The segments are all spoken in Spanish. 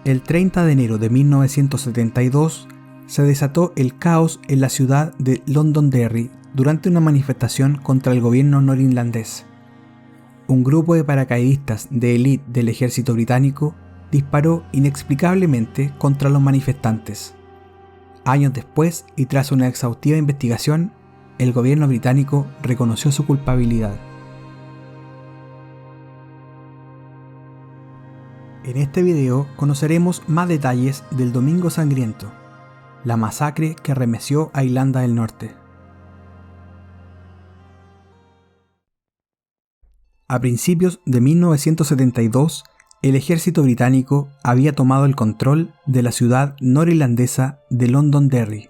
El 30 de enero de 1972 se desató el caos en la ciudad de Londonderry durante una manifestación contra el gobierno norirlandés. Un grupo de paracaidistas de élite del ejército británico disparó inexplicablemente contra los manifestantes. Años después, y tras una exhaustiva investigación, el gobierno británico reconoció su culpabilidad. En este video conoceremos más detalles del Domingo Sangriento, la masacre que arremeció a Irlanda del Norte. A principios de 1972, el ejército británico había tomado el control de la ciudad norirlandesa de Londonderry,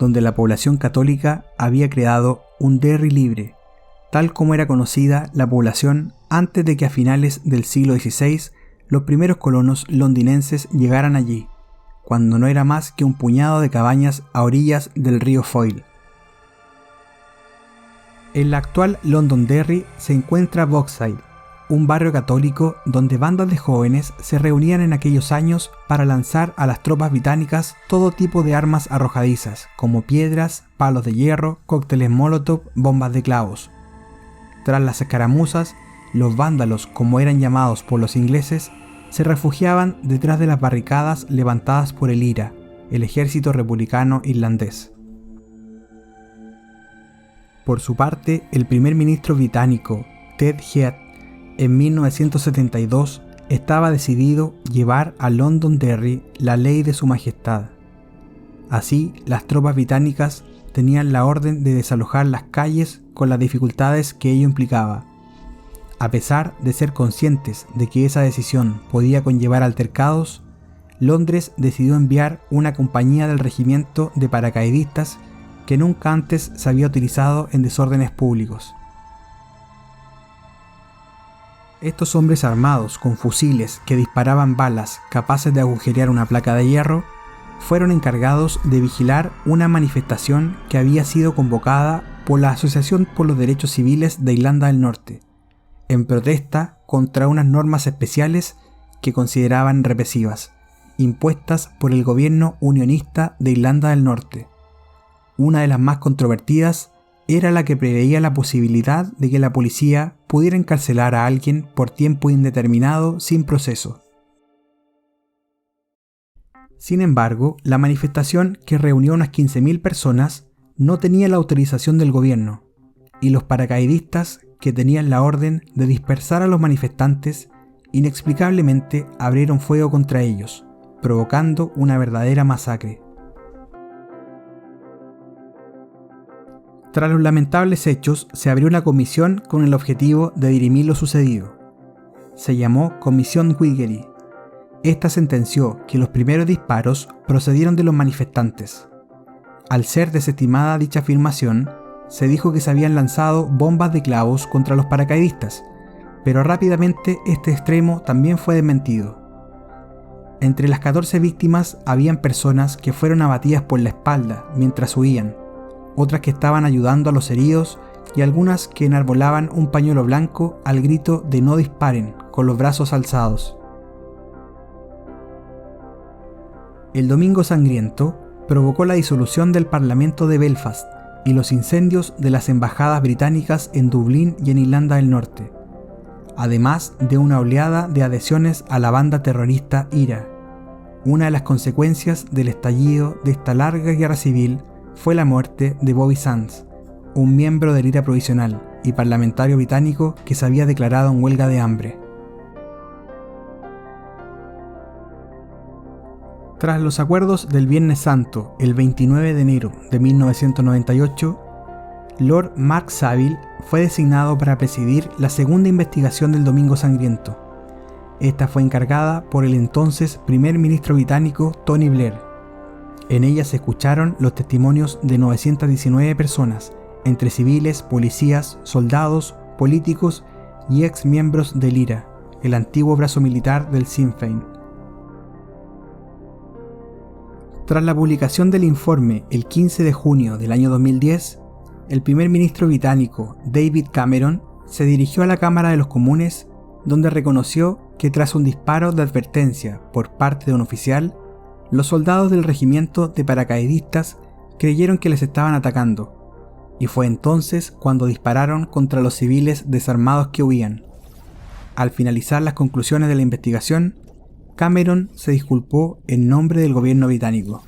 donde la población católica había creado un Derry libre, tal como era conocida la población antes de que a finales del siglo XVI los primeros colonos londinenses llegaran allí, cuando no era más que un puñado de cabañas a orillas del río Foyle. En la actual Londonderry se encuentra Bogside, un barrio católico donde bandas de jóvenes se reunían en aquellos años para lanzar a las tropas británicas todo tipo de armas arrojadizas, como piedras, palos de hierro, cócteles molotov, bombas de clavos. Tras las escaramuzas, los vándalos, como eran llamados por los ingleses, se refugiaban detrás de las barricadas levantadas por el IRA, el ejército republicano irlandés. Por su parte, el primer ministro británico, Ted Heath, en 1972 estaba decidido llevar a Londonderry la ley de su majestad. Así, las tropas británicas tenían la orden de desalojar las calles con las dificultades que ello implicaba. A pesar de ser conscientes de que esa decisión podía conllevar altercados, Londres decidió enviar una compañía del regimiento de paracaidistas que nunca antes se había utilizado en desórdenes públicos. Estos hombres armados con fusiles que disparaban balas capaces de agujerear una placa de hierro fueron encargados de vigilar una manifestación que había sido convocada por la Asociación por los Derechos Civiles de Irlanda del Norte, en protesta contra unas normas especiales que consideraban represivas, impuestas por el gobierno unionista de Irlanda del Norte. Una de las más controvertidas era la que preveía la posibilidad de que la policía pudiera encarcelar a alguien por tiempo indeterminado sin proceso. Sin embargo, la manifestación, que reunió unas 15.000 personas, no tenía la autorización del gobierno, y los paracaidistas, que tenían la orden de dispersar a los manifestantes, inexplicablemente abrieron fuego contra ellos, provocando una verdadera masacre. Tras los lamentables hechos, se abrió una comisión con el objetivo de dirimir lo sucedido. Se llamó Comisión Wiggery. Esta sentenció que los primeros disparos procedieron de los manifestantes. Al ser desestimada dicha afirmación, se dijo que se habían lanzado bombas de clavos contra los paracaidistas, pero rápidamente este extremo también fue desmentido. Entre las 14 víctimas habían personas que fueron abatidas por la espalda mientras huían, otras que estaban ayudando a los heridos y algunas que enarbolaban un pañuelo blanco al grito de "no disparen", con los brazos alzados. El Domingo Sangriento provocó la disolución del Parlamento de Belfast y los incendios de las embajadas británicas en Dublín y en Irlanda del Norte, además de una oleada de adhesiones a la banda terrorista IRA. Una de las consecuencias del estallido de esta larga guerra civil fue la muerte de Bobby Sands, un miembro del IRA provisional y parlamentario británico que se había declarado en huelga de hambre. Tras los acuerdos del Viernes Santo, el 29 de enero de 1998, Lord Mark Saville fue designado para presidir la segunda investigación del Domingo Sangriento. Esta fue encargada por el entonces primer ministro británico Tony Blair. En ella se escucharon los testimonios de 919 personas, entre civiles, policías, soldados, políticos y ex miembros del IRA, el antiguo brazo militar del Sinn Féin. Tras la publicación del informe el 15 de junio del año 2010, el primer ministro británico David Cameron se dirigió a la Cámara de los Comunes, donde reconoció que tras un disparo de advertencia por parte de un oficial, los soldados del regimiento de paracaidistas creyeron que les estaban atacando, y fue entonces cuando dispararon contra los civiles desarmados que huían. Al finalizar las conclusiones de la investigación, Cameron se disculpó en nombre del gobierno británico.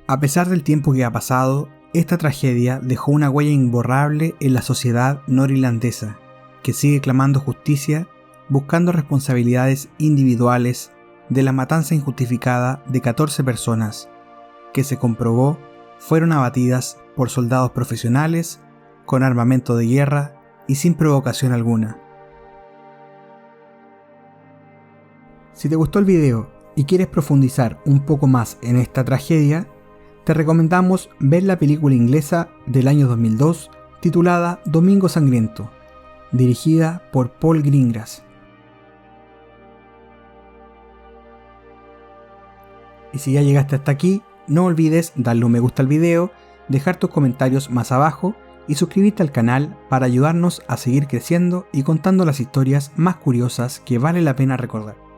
A pesar del tiempo que ha pasado, esta tragedia dejó una huella imborrable en la sociedad norirlandesa, que sigue clamando justicia, buscando responsabilidades individuales de la matanza injustificada de 14 personas, que se comprobó fueron abatidas por soldados profesionales, con armamento de guerra y sin provocación alguna. Si te gustó el video y quieres profundizar un poco más en esta tragedia, te recomendamos ver la película inglesa del año 2002 titulada Domingo Sangriento, dirigida por Paul Greengrass. Y si ya llegaste hasta aquí, no olvides darle un me gusta al video, dejar tus comentarios más abajo y suscribirte al canal para ayudarnos a seguir creciendo y contando las historias más curiosas que vale la pena recordar.